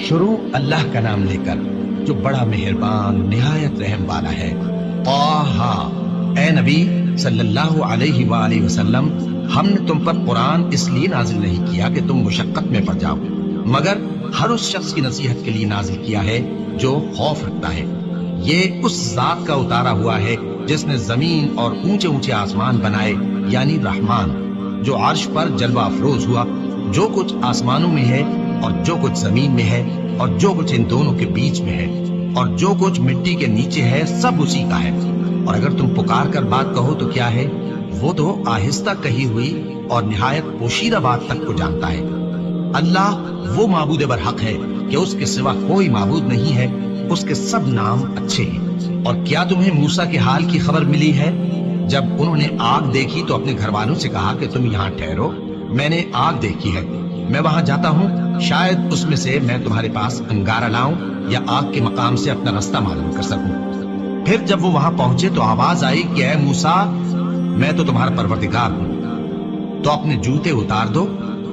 شروع اللہ کا نام لے کر جو بڑا مہربان نہایت رحم والا ہے۔ طٰہٰ، اے نبی صلی اللہ علیہ وآلہ وسلم، ہم نے تم پر قرآن اس لیے نازل نہیں کیا کہ تم مشقت میں پڑ جاؤ، مگر ہر اس شخص کی نصیحت کے لیے نازل کیا ہے جو خوف رکھتا ہے۔ یہ اس ذات کا اتارا ہوا ہے جس نے زمین اور اونچے اونچے آسمان بنائے، یعنی رحمان، جو عرش پر جلوہ افروز ہوا۔ جو کچھ آسمانوں میں ہے اور جو کچھ زمین میں ہے اور جو کچھ ان دونوں کے بیچ میں ہے اور جو کچھ مٹی کے نیچے ہے، سب اسی کا ہے۔ اور اگر تم پکار کر بات کہو تو کیا ہے، وہ تو آہستہ کہی ہوئی اور نہایت پوشیدہ بات تک کو جانتا ہے۔ اللہ وہ معبود برحق ہے کہ اس کے سوا کوئی معبود نہیں ہے، اس کے سب نام اچھے ہیں۔ اور کیا تمہیں موسیٰ کے حال کی خبر ملی ہے؟ جب انہوں نے آگ دیکھی تو اپنے گھر والوں سے کہا کہ تم یہاں ٹھہرو، میں نے آگ دیکھی ہے، میں وہاں جاتا ہوں، شاید اس میں سے میں تمہارے پاس انگارہ لاؤں یا آگ کے مقام سے اپنا راستہ معلوم کر سکوں۔ پھر جب وہ وہاں پہنچے تو آواز آئی کہ اے موسیٰ، میں تو تمہارا پروردگار ہوں، تو اپنے جوتے اتار دو،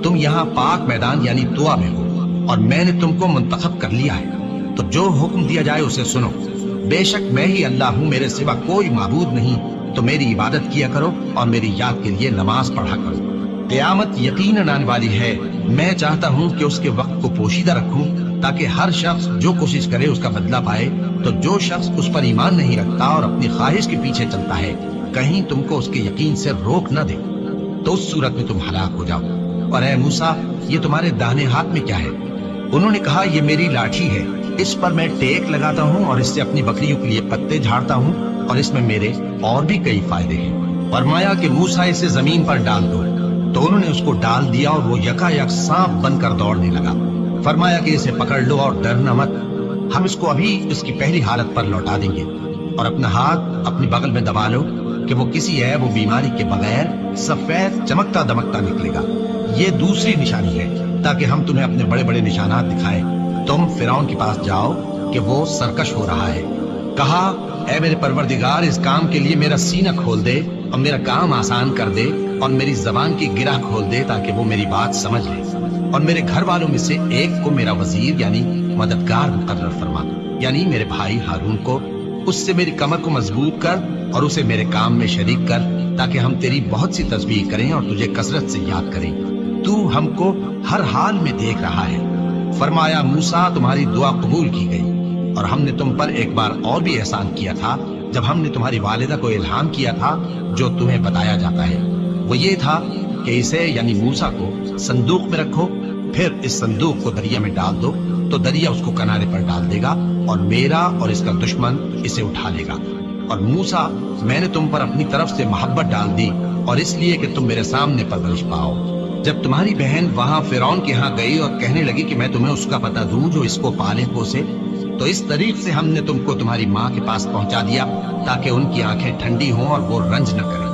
تم یہاں پاک میدان یعنی طوا میں ہو، اور میں نے تم کو منتخب کر لیا ہے، تو جو حکم دیا جائے اسے سنو۔ بے شک میں ہی اللہ ہوں، میرے سوا کوئی معبود نہیں، تو میری عبادت کیا کرو اور میری یاد کے لیے نماز پڑھا کرو۔ قیامت یقیناً آنے والی ہے، میں چاہتا ہوں کہ اس کے وقت کو پوشیدہ رکھوں تاکہ ہر شخص جو کوشش کرے اس کا بدلہ پائے۔ تو جو شخص اس پر ایمان نہیں رکھتا اور اپنی خواہش کے پیچھے چلتا ہے، کہیں تم کو اس کے یقین سے روک نہ دے، تو اس صورت میں تم ہلاک ہو جاؤ۔ اور اے موسیٰ، یہ تمہارے داہنے ہاتھ میں کیا ہے؟ انہوں نے کہا، یہ میری لاٹھی ہے، اس پر میں ٹیک لگاتا ہوں اور اس سے اپنی بکریوں کے لیے پتے جھاڑتا ہوں، اور اس میں میرے اور بھی کئی فائدے ہیں۔ فرمایا کہ موسیٰ اسے زمین پر ڈال دو، تو انہوں نے اس کو ڈال دیا اور وہ یکا یک سانپ بن کر دوڑنے لگا۔ فرمایا کہ اسے پکڑ لو اور ڈرنا مت، ہم اس کو ابھی اس کی پہلی حالت پر لوٹا دیں گے، اور اپنا ہاتھ اپنی بغل میں دبا لو کہ وہ کسی عیب و بیماری کے بغیر سفید چمکتا دمکتا نکلے گا۔ یہ دوسری نشانی ہے تاکہ ہم تمہیں اپنے بڑے بڑے نشانات دکھائیں۔ تم فرعون کے پاس جاؤ کہ وہ سرکش ہو رہا ہے۔ کہا، اے میرے پروردگار، اس کام کے لیے میرا سینہ کھول دے اور میرا کام آسان کر دے اور میری زبان کی گرہ کھول دے تاکہ وہ میری بات سمجھ لے، اور میرے گھر والوں میں سے ایک کو میرا وزیر یعنی مددگار مقرر فرما، یعنی میرے بھائی ہارون کو۔ اس سے میری کمر کو مضبوط کر اور اسے میرے کام میں شریک کر تاکہ ہم تیری بہت سی تسبیح کریں اور تجھے کثرت سے یاد کریں۔ تو ہم کو ہر حال میں دیکھ رہا ہے۔ فرمایا، موسیٰ، تمہاری دعا قبول کی گئی، اور ہم نے تم پر ایک بار اور بھی احسان کیا تھا جب ہم نے تمہاری والدہ کو الہام کیا تھا جو تمہیں بتایا جاتا ہے۔ وہ یہ تھا کہ اسے یعنی موسیٰ کو صندوق میں رکھو، پھر اس صندوق کو دریا میں ڈال دو تو دریا اس کو کنارے پر ڈال دے گا، اور میرا اور اس کا دشمن اسے اٹھا لے گا۔ اور موسیٰ، میں نے تم پر اپنی طرف سے محبت ڈال دی، اور اس لیے کہ تم میرے سامنے پرورش پاؤ۔ جب تمہاری بہن وہاں فرعون کے ہاں گئی اور کہنے لگی کہ میں تمہیں اس کا پتہ دوں جو اس کو پالے پوسے، تو اس طریق سے ہم نے تم کو تمہاری ماں کے پاس پہنچا دیا تاکہ ان کی آنکھیں ٹھنڈی ہوں اور وہ رنج نہ کریں۔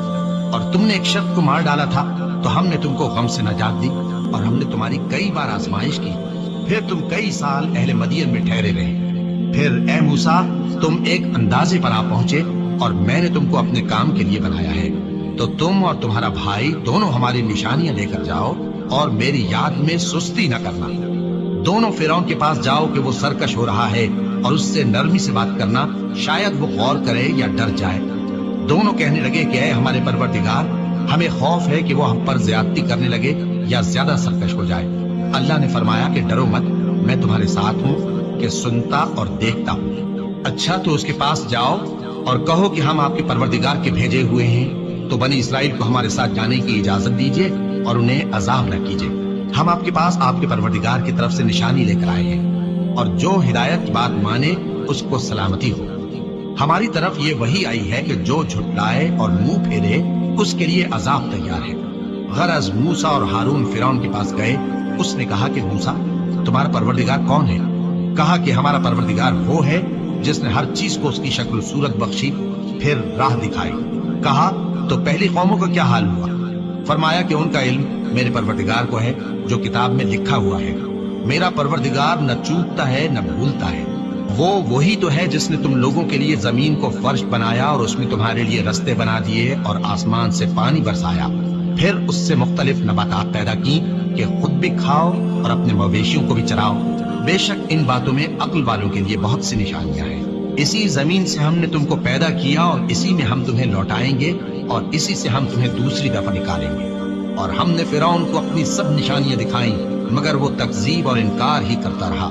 اور تم نے ایک شخص کو مار ڈالا تھا تو ہم نے تم کو غم سے نجات دی، اور ہم نے تمہاری کئی بار آزمائش کی، پھر تم کئی سال اہل مدین میں ٹھہرے رہے۔ پھر اے موسیٰ، تم ایک اندازے پر آ پہنچے اور میں نے تم کو اپنے کام کے لیے بنایا ہے، تو تم اور تمہارا بھائی دونوں ہماری نشانیاں لے کر جاؤ اور میری یاد میں سستی نہ کرنا۔ دونوں فرعون کے پاس جاؤ کہ وہ سرکش ہو رہا ہے، اور اس سے نرمی سے بات کرنا، شاید وہ غور کرے یا ڈر جائے۔ دونوں کہنے لگے کہ اے ہمارے پروردگار، ہمیں خوف ہے کہ وہ ہم پر زیادتی کرنے لگے یا زیادہ سرکش ہو جائے۔ اللہ نے فرمایا کہ ڈرو مت، میں تمہارے ساتھ ہوں کہ سنتا اور دیکھتا ہوں۔ اچھا، تو اس کے پاس جاؤ اور کہو کہ ہم آپ کے پروردگار کے بھیجے ہوئے ہیں، تو بنی اسرائیل کو ہمارے ساتھ جانے کی اجازت دیجیے اور انہیں عذاب نہ کیجیے۔ ہم آپ کے پاس آپ کے پروردگار کی طرف سے نشانی لے کر آئے ہیں، اور جو ہدایت کی بات مانے اس کو سلامتی ہو۔ ہماری طرف یہ وحی آئی ہے کہ جو جھٹلائے اور منہ پھیرے اس کے لیے عذاب تیار ہے۔ غرض موسیٰ اور ہارون فرعون کے پاس گئے۔ اس نے کہا کہ موسیٰ، تمہارا پروردگار کون ہے؟ کہا کہ ہمارا پروردگار وہ ہے جس نے ہر چیز کو اس کی شکل و صورت بخشی، پھر راہ دکھائی۔ کہا، تو پہلی قوموں کا کیا حال ہوا؟ فرمایا کہ ان کا علم میرے پروردگار کو ہے جو کتاب میں لکھا ہوا ہے۔ میرا پروردگار نہ چوکتا ہے نہ بھولتا ہے۔ وہ وہی تو ہے جس نے تم لوگوں کے لیے زمین کو فرش بنایا اور اس میں تمہارے لیے رستے بنا دیے اور آسمان سے پانی برسایا، پھر اس سے مختلف نباتات پیدا کی کہ خود بھی کھاؤ اور اپنے مویشیوں کو بھی چراؤ۔ بے شک ان باتوں میں عقل والوں کے لیے بہت سی نشانیاں ہیں۔ اسی زمین سے ہم نے تم کو پیدا کیا اور اسی میں ہم تمہیں لوٹائیں گے اور اسی سے ہم تمہیں دوسری دفعہ نکالیں گے۔ اور ہم نے فرعون کو اپنی سب نشانیاں دکھائیں مگر وہ تکذیب اور انکار ہی کرتا رہا۔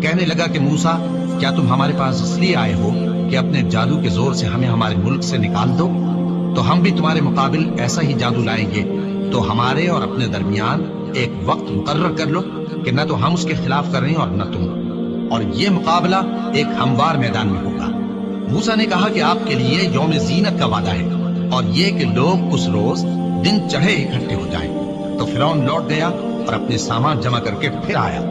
کہنے لگا کہ موسیٰ، کیا تم ہمارے پاس اس لیے آئے ہو کہ اپنے جادو کے زور سے ہمیں ہمارے ملک سے نکال دو؟ تو ہم بھی تمہارے مقابل ایسا ہی جادو لائیں گے، تو ہمارے اور اپنے درمیان ایک وقت مقرر کر لو کہ نہ تو ہم اس کے خلاف کر رہے ہیں اور نہ تم، اور یہ مقابلہ ایک ہموار میدان میں ہوگا۔ موسیٰ نے کہا کہ آپ کے لیے یوم زینت کا وعدہ ہے اور یہ کہ لوگ اس روز دن چڑھے اکٹھے ہو جائیں۔ تو فرعون لوٹ گیا اور اپنے سامان جمع کر کے پھر آیا۔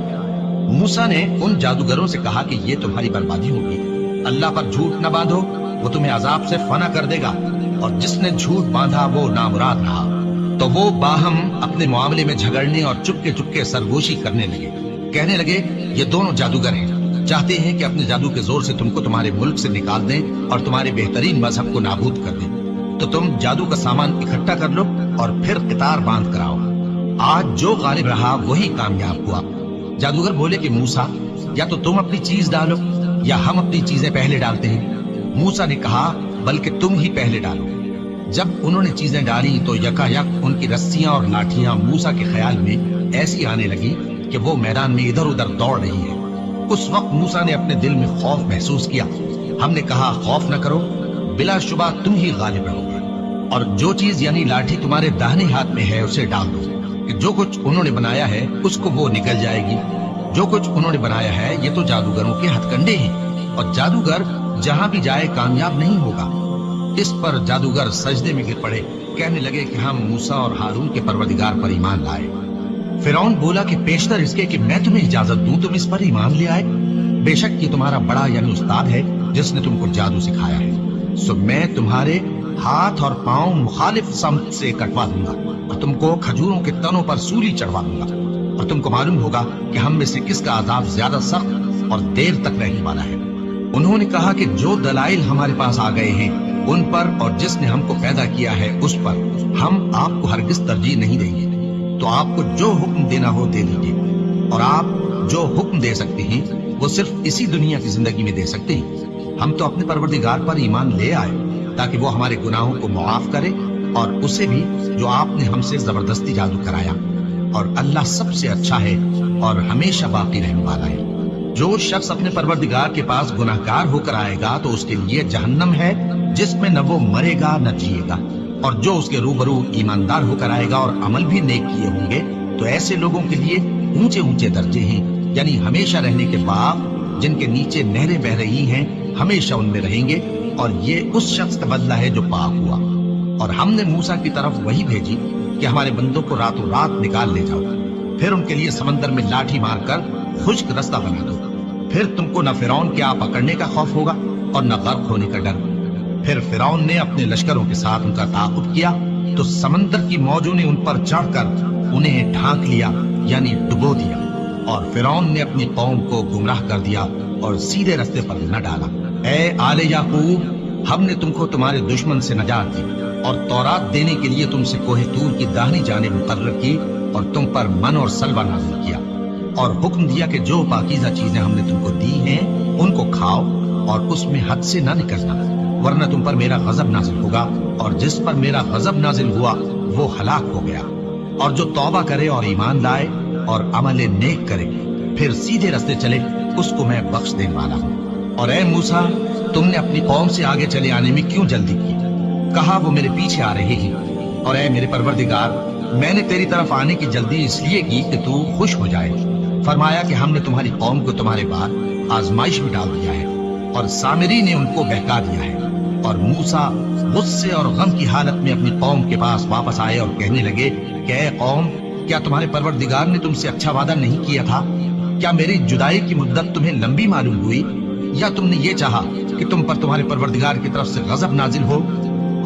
موسیٰ نے ان جادوگروں سے کہا کہ یہ تمہاری بربادی ہوگی، اللہ پر جھوٹ نہ باندھو، وہ تمہیں عذاب سے فنا کر دے گا، اور جس نے جھوٹ باندھا وہ نامراد رہا۔ تو وہ باہم اپنے معاملے میں جھگڑنے اور چپکے چپکے سرگوشی کرنے لگے۔ کہنے لگے یہ دونوں جادوگر ہیں، چاہتے ہیں کہ اپنے جادو کے زور سے تم کو تمہارے ملک سے نکال دیں اور تمہارے بہترین مذہب کو نابود کر دیں۔ تو تم جادو کا سامان اکٹھا کر لو اور پھر قطار باندھ کراؤ، آج جو غالب رہا وہی کامیاب ہوا۔ جادوگر بولے کہ موسیٰ، یا تو تم اپنی چیز ڈالو یا ہم اپنی چیزیں پہلے ڈالتے ہیں۔ موسیٰ نے کہا بلکہ تم ہی پہلے ڈالو۔ جب انہوں نے چیزیں ڈالی تو یکا یک ان کی رسیاں اور لاٹھیاں موسیٰ کے خیال میں ایسی آنے لگی کہ وہ میدان میں ادھر ادھر دوڑ رہی ہے۔ اس وقت موسیٰ نے اپنے دل میں خوف محسوس کیا۔ ہم نے کہا خوف نہ کرو، بلا شبہ تم ہی غالب رہو گے، اور جو چیز یعنی لاٹھی تمہارے داہنے ہاتھ میں ہے اسے ڈال دو کہ جو کچھ انہوں نے بنایا ہے اس کو وہ نکل جائے گی۔ جو کچھ انہوں نے بنایا ہے یہ تو جادوگروں کے ہتھ کنڈے ہیں، اور جادوگر جہاں بھی جائے کامیاب نہیں ہوگا۔ اس پر جادوگر سجدے میں گر پڑے، کہنے لگے کہ ہم موسیٰ اور ہارون کے پروردگار پر ایمان لائے۔ فرعون بولا کہ پیشتر اس کے کہ میں تمہیں اجازت دوں تم اس پر ایمان لے آئے، بے شک یہ تمہارا بڑا یعنی استاد ہے جس نے تم کو جادو سکھایا ہے۔ سو میں تمہارے ہاتھ اور پاؤں مخالف سمت سے کٹوا دوں گا اور تم کو کھجوروں کے تنوں پر سولی چڑھوا دوں گا، اور تم کو معلوم ہوگا کہ ہم میں سے کس کا عذاب زیادہ سخت اور دیر تک رہنے والا ہے۔ انہوں نے کہا کہ جو دلائل ہمارے پاس آ گئے ہیں ان پر اور جس نے ہم کو پیدا کیا ہے اس پر ہم آپ کو ہرگز ترجیح نہیں دیں گے، تو آپ کو جو حکم دینا ہو دے دیجیے، اور آپ جو حکم دے سکتے ہیں وہ صرف اسی دنیا کی زندگی میں دے سکتے ہیں۔ ہم تو اپنے پروردگار پر ایمان لے آئے تاکہ وہ ہمارے گناہوں کو معاف کرے، اور اسے بھی جو آپ نے ہم سے زبردستی جادو کرایا، اور اللہ سب سے اچھا ہے اور ہمیشہ باقی رہنے والا ہے۔ جو شخص اپنے پروردگار کے پاس گناہگار ہو کر آئے گا تو اس کے لیے جہنم ہے جس میں نہ وہ مرے گا نہ جیے گا، اور جو اس کے روبرو ایماندار ہو کر آئے گا اور عمل بھی نیک کیے ہوں گے تو ایسے لوگوں کے لیے اونچے اونچے درجے ہیں، یعنی ہمیشہ رہنے کے باغ جن کے نیچے نہریں بہ رہی ہیں، ہمیشہ ان میں رہیں گے، اور یہ اس شخص کا بدلہ ہے جو پاک ہوا۔ اور ہم نے موسیٰ کی طرف وہی بھیجی کہ ہمارے بندوں کو راتوں رات نکال لے جاؤ، پھر ان کے لیے سمندر میں لاٹھی مار کر خشک رستہ بنا دو، پھر تم کو نہ فرعون کے آ پکڑنے کا خوف ہوگا اور نہ غرق ہونے کا ڈر۔ پھر فرعون نے اپنے لشکروں کے ساتھ ان کا تعاقب کیا تو سمندر کی موجوں نے ان پر چڑھ کر انہیں ڈھانک لیا یعنی ڈبو دیا، اور فرعون نے اپنی قوم کو گمراہ کر دیا اور سیدھے رستے پر نہ ڈالا۔ اے آل یعقوب، ہم نے تم کو تمہارے دشمن سے نجات دی اور تورات دینے کے لیے تم سے کوہ طور کی داہنی جانب مقرر کی، اور تم پر من اور سلوہ نازل کیا، اور حکم دیا کہ جو پاکیزہ چیزیں ہم نے تم کو دی ہیں ان کو کھاؤ اور اس میں حد سے نہ نکلنا، ورنہ تم پر میرا غضب نازل ہوگا، اور جس پر میرا غضب نازل ہوا وہ ہلاک ہو گیا۔ اور جو توبہ کرے اور ایمان لائے اور عمل نیک کرے پھر سیدھے رستے چلے اس کو میں بخش دینے والا ہوں۔ اور اے موسیٰ، تم نے اپنی قوم سے آگے چلے آنے میں کیوں جلدی کی؟ کہا وہ میرے پیچھے آ رہے ہیں۔ اور اے میرے پروردگار، میں نے تیری طرف آنے کی جلدی اس لیے کی کہ تو خوش ہو جائے۔ فرمایا کہ ہم نے تمہاری قوم کو تمہارے بعد آزمائش میں ڈال دیا ہے، اور سامری نے ان کو بہکا دیا ہے۔ اور موسیٰ غصے اور غم کی حالت میں اپنی قوم کے پاس واپس آئے اور کہنے لگے کہ اے قوم، کیا تمہارے پروردگار نے تم سے اچھا وعدہ نہیں کیا تھا؟ کیا میری جدائی کی مدت تمہیں لمبی معلوم ہوئی، یا تم نے یہ چاہا کہ تم پر تمہارے پروردگار کی طرف سے غضب نازل ہو،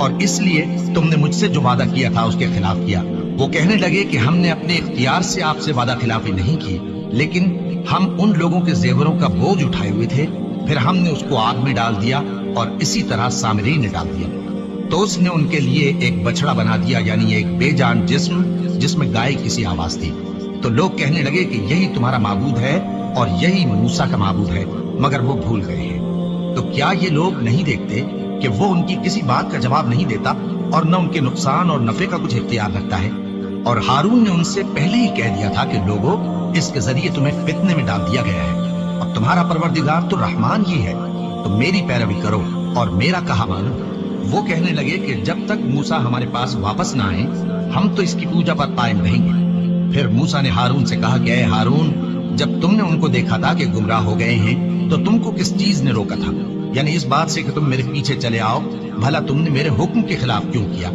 اور اس لیے تم نے مجھ سے جو وعدہ کیا تھا اس کے خلاف کیا؟ وہ کہنے لگے کہ ہم نے اپنے اختیار سے آپ سے وعدہ خلافی نہیں کی، لیکن ہم ان لوگوں کے زیوروں کا بوجھ اٹھائے ہوئے تھے، پھر ہم نے اس کو آگ میں ڈال دیا، اور اسی طرح سامری نے ڈال دیا۔ تو اس نے ان کے لیے ایک بچڑا بنا دیا، یعنی ایک بے جان جسم جس میں گائے کی سی آواز تھی۔ تو لوگ کہنے لگے کہ یہی تمہارا معبود ہے اور یہی موسیٰ کا معبود ہے، مگر وہ بھول گئے ہیں۔ تو کیا یہ لوگ نہیں دیکھتے کہ وہ ان کی کسی بات کا جواب نہیں دیتا اور نہ ان کے نقصان اور نفع کا کچھ اختیار رکھتا ہے؟ اور ہارون نے ان سے پہلے ہی کہہ دیا تھا کہ لوگوں، اس کے ذریعے تمہیں فتنے میں ڈال دیا گیا ہے، اور تمہارا پروردگار تو رحمان ہی ہے، تو میری پیروی کرو اور میرا کہا مانو۔ وہ کہنے لگے کہ جب تک موسیٰ ہمارے پاس واپس نہ آئے ہم تو اس کی پوجا پر قائم رہیں گے۔ پھر موسیٰ نے ہارون سے کہا کہ اے ہارون، جب تم نے ان کو دیکھا تھا کہ گمراہ ہو گئے ہیں تو تم کو کس چیز نے روکا تھا؟ یعنی اس بات سے کہ تم میرے پیچھے چلے آؤ، بھلا تم نے میرے حکم کے خلاف کیوں کیا؟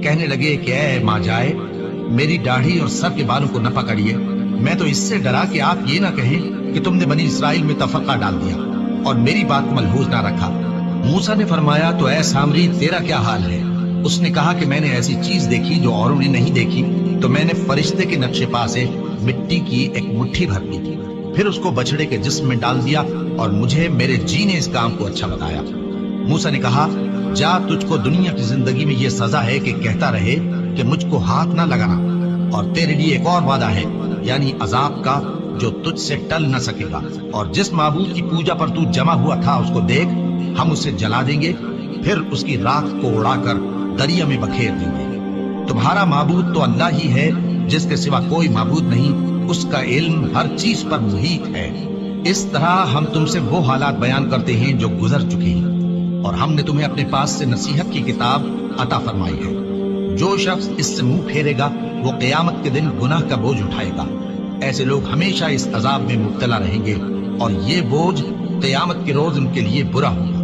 کہنے لگے کہ اے ماں جائے، میری داڑھی اور سر کے بالوں کو نہ پکڑیے، میں تو اس سے ڈرا کہ آپ یہ نہ کہیں کہ تم نے بنی اسرائیل میں تفرقہ ڈال دیا اور میری بات ملحوظ نہ رکھا۔ موسیٰ نے فرمایا تو اے سامری تیرا کیا حال ہے؟ اس نے کہا کہ میں نے ایسی چیز دیکھی جو اوروں نے نہیں دیکھی، تو میں نے فرشتے کے نقش پا سے مٹی کی ایک مٹھی بھر لی، پھر اس کو بچڑے کے جسم میں ڈال دیا اور مجھے میرے جی نے اس کام کو اچھا بتایا۔ موسیٰ نے کہا جا، تجھ کو دنیا کی زندگی میں یہ سزا ہے کہ کہتا رہے کہ مجھ کو ہاتھ نہ لگانا، اور تیرے لیے ایک اور وعدہ ہے، یعنی عذاب کا جو تجھ سے ٹل نہ سکے گا، اور جس معبود کی پوجا پر تو جمع ہوا تھا اس کو دیکھ، ہم اسے جلا دیں گے، پھر اس کی راکھ کو اڑا کر دریا میں بکھیر دیں گے۔ تمہارا معبود تو اللہ ہی ہے، جس کے سوا کوئی معبود نہیں، اس کا علم ہر چیز پر محیط ہے۔ اس طرح ہم تم سے وہ حالات بیان کرتے ہیں جو گزر چکے ہیں، اور ہم نے تمہیں اپنے پاس سے نصیحت کی کتاب عطا فرمائی ہے۔ جو شخص اس سے منہ پھیرے گا وہ قیامت کے دن گناہ کا بوجھ اٹھائے گا۔ ایسے لوگ ہمیشہ اس عذاب میں مبتلا رہیں گے، اور یہ بوجھ قیامت کے روز ان کے لیے برا ہوگا۔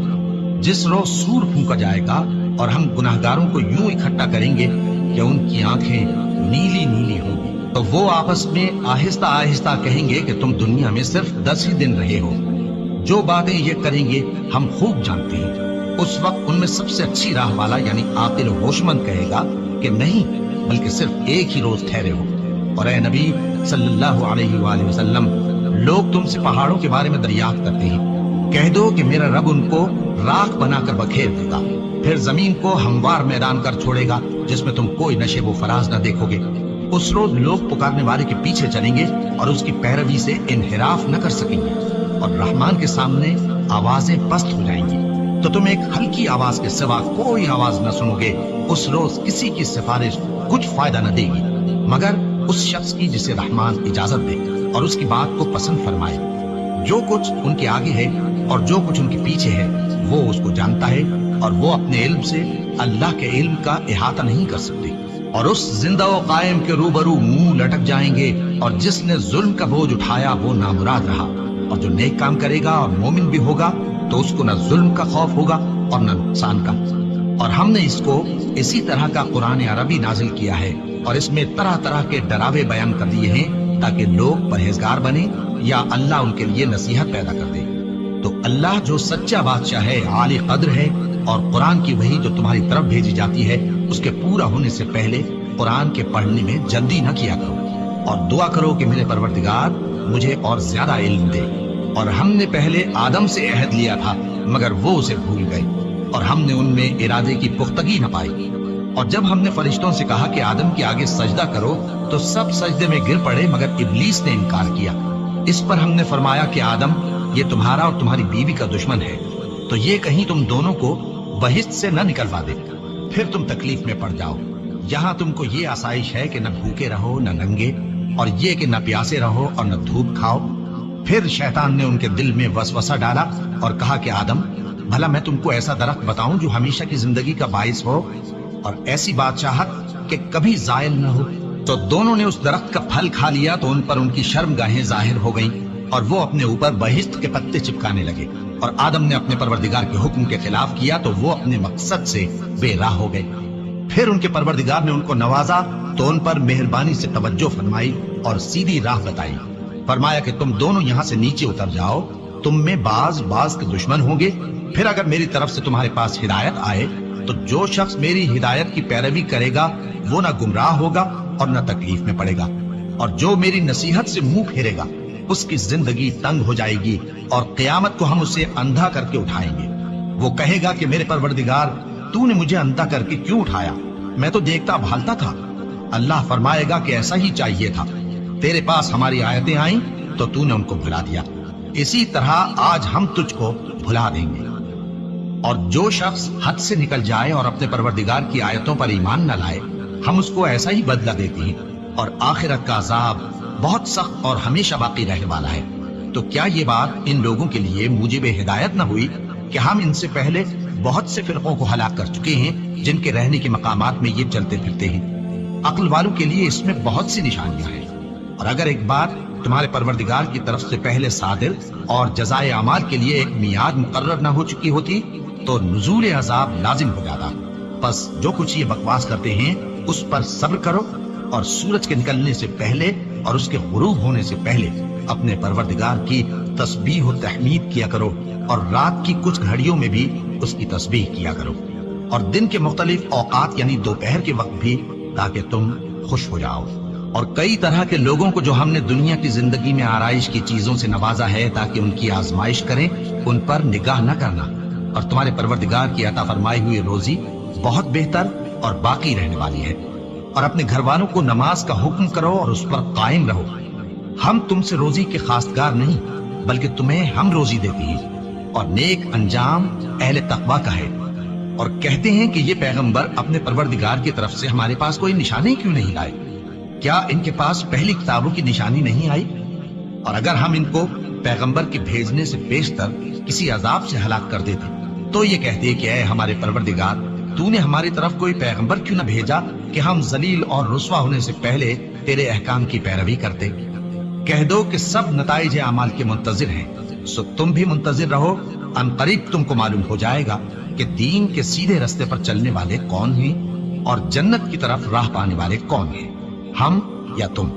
جس روز سور پھونکا جائے گا اور ہم گناہگاروں کو یوں اکٹھا کریں گے کہ ان کی آنکھیں نیلی نیلی ہوں گی، تو وہ آپس میں آہستہ آہستہ کہیں گے کہ تم دنیا میں صرف 10 ہی دن رہے ہو۔ جو باتیں یہ کریں گے ہم خوب جانتے ہیں۔ اس وقت ان میں سب سے اچھی راہ والا یعنی عاقل و ہوش مند کہے گا کہ نہیں، بلکہ صرف ایک ہی روز ٹھہرے ہو۔ اور اے نبی صلی اللہ علیہ وآلہ وسلم، لوگ تم سے پہاڑوں کے بارے میں دریافت کرتے ہیں، کہہ دو کہ میرا رب ان کو راکھ بنا کر بکھیر دے گا، پھر زمین کو ہموار میدان کر چھوڑے گا جس میں تم کوئی نشیب و فراز نہ دیکھو گے۔ اس روز لوگ پکارنے والے کے پیچھے چلیں گے اور اس کی پیروی سے انحراف نہ کر سکیں گے، اور رحمان کے سامنے آوازیں پست ہو جائیں گی، تو تم ایک ہلکی آواز کے سوا کوئی آواز نہ سنو گے۔ اس روز کسی کی سفارش کچھ فائدہ نہ دے گی مگر اس شخص کی جسے رحمان اجازت دے اور اس کی بات کو پسند فرمائے۔ جو کچھ ان کے آگے ہے اور جو کچھ ان کے پیچھے ہے وہ اس کو جانتا ہے، اور وہ اپنے علم سے اللہ کے علم کا احاطہ نہیں کر سکتے۔ اور اس زندہ و قائم کے روبرو منہ لٹک جائیں گے، اور جس نے ظلم کا بوجھ اٹھایا وہ نامراد رہا، اور جو نیک کام کرے گا اور مومن بھی ہوگا تو اس کو نہ ظلم کا خوف ہوگا اور نہ نقصان کا۔ اور ہم نے اس کو اسی طرح کا قرآن عربی نازل کیا ہے، اور اس میں طرح طرح کے ڈراوے بیان کر دیے ہیں تاکہ لوگ پرہیزگار بنیں یا اللہ ان کے لیے نصیحت پیدا کر دے۔ تو اللہ جو سچا بادشاہ ہے، عالی قدر ہے، اور قرآن کی وحی جو تمہاری طرف بھیجی جاتی ہے اس کے پورا ہونے سے پہلے قرآن کے پڑھنے میں جلدی نہ کیا کرو، اور دعا کرو کہ میرے پروردگار مجھے اور زیادہ علم دے۔ اور ہم نے پہلے آدم سے عہد لیا تھا مگر وہ اسے بھول گئے، اور ہم نے ان میں ارادے کی پختگی نہ پائی۔ اور جب ہم نے فرشتوں سے کہا کہ آدم کے آگے سجدہ کرو تو سب سجدے میں گر پڑے مگر ابلیس نے انکار کیا۔ اس پر ہم نے فرمایا کہ آدم، یہ تمہارا اور تمہاری بیوی کا دشمن ہے، تو یہ کہیں تم دونوں کو بہشت سے نہ نکلوا دے، پھر تم تکلیف میں پڑ جاؤ۔ یہاں تم کو یہ آسائش ہے کہ نہ بھوکے رہو نہ ننگے، اور یہ کہ نہ پیاسے رہو اور نہ دھوپ کھاؤ۔ پھر شیطان نے ان کے دل میں وسوسہ ڈالا اور کہا کہ آدم، بھلا میں تم کو ایسا درخت بتاؤں جو ہمیشہ کی زندگی کا باعث ہو اور ایسی بادشاہت کہ کبھی زائل نہ ہو؟ تو دونوں نے اس درخت کا پھل کھا لیا تو ان پر ان کی شرم گاہیں ظاہر ہو گئیں، اور وہ اپنے اوپر بہشت کے پتے چپکانے لگے۔ اور آدم نے اپنے پروردگار کے حکم کے خلاف کیا تو وہ اپنے مقصد سے بے راہ ہو گئے۔ پھر ان کے پروردگار نے ان کو نوازا تو ان پر مہربانی سے توجہ فرمائی اور سیدھی راہ بتائی۔ فرمایا کہ تم دونوں یہاں سے نیچے اتر جاؤ، تم میں بعض کے دشمن ہوں گے، پھر اگر میری طرف سے تمہارے پاس ہدایت آئے تو جو شخص میری ہدایت کی پیروی کرے گا وہ نہ گمراہ ہوگا اور نہ تکلیف میں پڑے گا، اور جو میری نصیحت سے منہ پھیرے گا اس کی زندگی تنگ ہو جائے گی، اور قیامت کو ہم اسے اندھا کر کے اٹھائیں گے۔ وہ کہے گا کہ میرے پروردگار، تو نے مجھے اندھا کر کے کیوں اٹھایا؟ میں تو دیکھتا بھالتا تھا۔ اللہ فرمائے گا کہ ایسا ہی چاہیے تھا، تیرے پاس ہماری آیتیں آئیں تو تو نے ان کو بھلا دیا، اسی طرح آج ہم تجھ کو بھلا دیں گے۔ اور جو شخص حد سے نکل جائے اور اپنے پروردگار کی آیتوں پر ایمان نہ لائے، ہم اس کو ایسا ہی بدلہ دیتے ہیں، اور آخرت کا عذاب بہت سخت اور ہمیشہ باقی رہنے والا ہے۔ تو کیا یہ بات ان لوگوں کے لیے موجب ہدایت نہ ہوئی کہ ہم ان سے پہلے بہت سے فرقوں کو ہلاک کر چکے ہیں جن کے رہنے کے مقامات میں یہ چلتے پھرتے ہیں؟ عقل والوں کے لیے اس میں بہت سی نشانیاں ہیں، اور اگر ایک بات تمہارے پروردگار کی طرف سے پہلے صادر اور جزائے اعمال کے لیے ایک میعاد مقرر نہ ہو چکی ہوتی تو نزول عذاب لازم ہو جاتا۔ بس جو کچھ یہ بکواس کرتے ہیں اس پر صبر کرو، اور سورج کے نکلنے سے پہلے اور اس کے غروب ہونے سے پہلے اپنے پروردگار کی تسبیح و تحمید کیا کرو، اور رات کی کچھ گھڑیوں میں بھی اس کی تسبیح کیا کرو، اور دن کے مختلف اوقات یعنی دوپہر کے وقت بھی، تاکہ تم خوش ہو جاؤ۔ اور کئی طرح کے لوگوں کو جو ہم نے دنیا کی زندگی میں آرائش کی چیزوں سے نوازا ہے تاکہ ان کی آزمائش کریں، ان پر نگاہ نہ کرنا، اور تمہارے پروردگار کی عطا فرمائی ہوئی روزی بہت بہتر اور باقی رہنے والی ہے۔ اور اپنے گھر والوں کو نماز کا حکم کرو اور اس پر قائم رہو۔ ہم تم سے روزی کے خواستگار نہیں، بلکہ تمہیں ہم روزی دیتے ہیں، اور نیک انجام اہل تقوی کا ہے۔ اور کہتے ہیں کہ یہ پیغمبر اپنے پروردگار کی طرف سے ہمارے پاس کوئی نشانی کیوں نہیں لائے؟ کیا ان کے پاس پہلی کتابوں کی نشانی نہیں آئی؟ اور اگر ہم ان کو پیغمبر کے بھیجنے سے بیشتر کسی عذاب سے ہلاک کر دیتے تو یہ کہتے کہ اے ہمارے پروردگار، تو نے ہماری طرف کوئی پیغمبر کیوں نہ بھیجا کہ ہم ذلیل اور رسوا ہونے سے پہلے تیرے احکام کی پیروی کرتے۔ کہہ دو کہ سب نتائج اعمال کے منتظر ہیں، سو تم بھی منتظر رہو، ان قریب تم کو معلوم ہو جائے گا کہ دین کے سیدھے رستے پر چلنے والے کون ہیں اور جنت کی طرف راہ پانے والے کون ہیں، ہم یا تم۔